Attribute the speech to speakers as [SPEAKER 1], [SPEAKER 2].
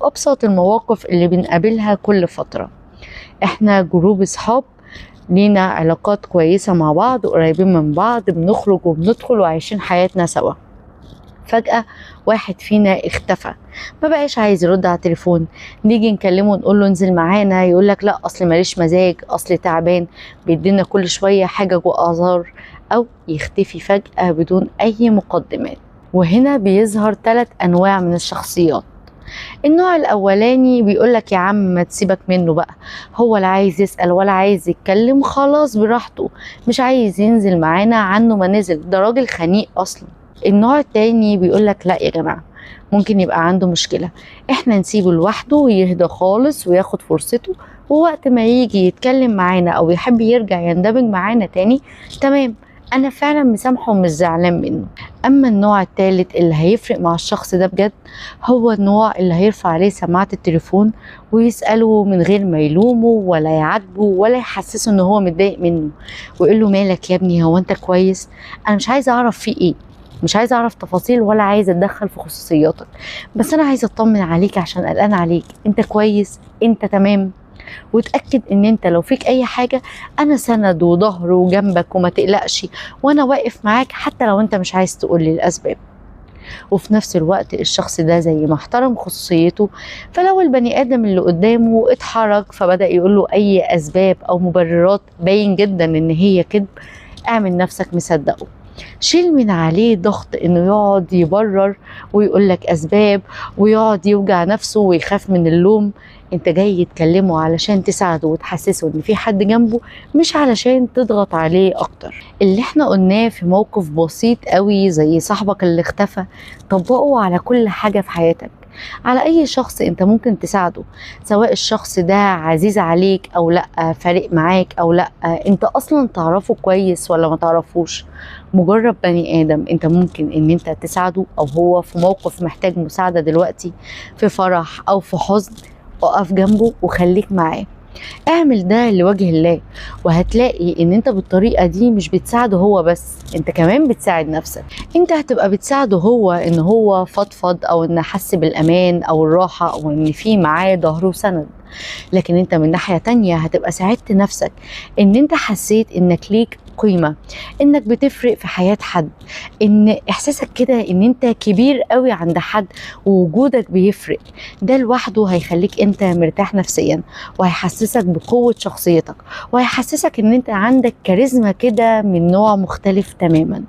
[SPEAKER 1] أبسط المواقف اللي بنقابلها كل فترة. احنا جروب اصحاب لينا علاقات كويسة مع بعض، قريبين من بعض، بنخرج وبندخل وعايشين حياتنا سوا. فجأة واحد فينا اختفى، ما بقاش عايز يرد على التليفون. نيجي نكلمه نقول له انزل معانا، يقولك لا اصل ماليش مزاج، اصل تعبان. بيدينا كل شوية حاجة واعذار، او يختفي فجأة بدون اي مقدمات. وهنا بيظهر 3 انواع من الشخصيات. النوع الاولاني بيقولك يا عم ما تسيبك منه بقى، هو لا عايز يسأل ولا عايز يتكلم، خلاص براحته، مش عايز ينزل معانا عنه ما نزل، ده راجل خنيق اصلا. النوع التاني بيقولك لا يا جماعة، ممكن يبقى عنده مشكلة، احنا نسيبه لوحده ويهدى خالص وياخد فرصته، ووقت ما يجي يتكلم معانا او يحب يرجع يندمج معانا تاني، تمام، انا فعلا مسامحه ومش زعلان منه. اما النوع التالت اللي هيفرق مع الشخص ده بجد، هو النوع اللي هيرفع عليه سماعة التليفون ويسأله من غير ما يلومه ولا يعاتبه ولا يحسسه ان هو متضايق منه، ويقول له مالك يا ابني، هو انت كويس؟ انا مش عايزه اعرف فيه ايه، مش عايزه اعرف تفاصيل ولا عايزه اتدخل في خصوصياتك، بس انا عايزه اطمن عليك عشان قلقان عليك، انت كويس؟ انت تمام؟ وتأكد ان انت لو فيك اي حاجة انا سند وظهر وجنبك وما تقلقش، وانا واقف معاك حتى لو انت مش عايز تقولي الاسباب. وفي نفس الوقت الشخص ده زي ما احترم خصوصيته، فلو البني ادم اللي قدامه اتحرج فبدأ يقول له اي اسباب او مبررات باين جدا ان هي كذب، اعمل نفسك مصدقه، شيل من عليه ضغط انه يقعد يبرر ويقول لك اسباب ويقعد يوجع نفسه ويخاف من اللوم. انت جاي تكلمه علشان تساعده وتحسسه ان في حد جنبه، مش علشان تضغط عليه اكتر. اللي احنا قلناه في موقف بسيط قوي زي صاحبك اللي اختفى، طبقه على كل حاجة في حياتك، على اي شخص انت ممكن تساعده، سواء الشخص ده عزيز عليك او لا، فارق معاك او لا، انت اصلا تعرفه كويس ولا ما تعرفوش، مجرد بني ادم انت ممكن ان انت تساعده، او هو في موقف محتاج مساعدة دلوقتي، في فرح او في حزن، اقف جنبه وخليك معاه. اعمل ده لوجه الله، وهتلاقي ان انت بالطريقة دي مش بتساعده هو بس، انت كمان بتساعد نفسك. انت هتبقى بتساعده هو ان هو فضفض، او ان حس بالامان او الراحة، او ان في معاه ظهر وسند. لكن انت من ناحية تانية هتبقى ساعدت نفسك، ان انت حسيت انك ليك قيمة، انك بتفرق في حياة حد، ان احساسك كده ان انت كبير قوي عند حد ووجودك بيفرق. ده لوحده هيخليك انت مرتاح نفسيا، وهيحسسك بقوة شخصيتك، وهيحسسك ان انت عندك كاريزما كده من نوع مختلف تماما.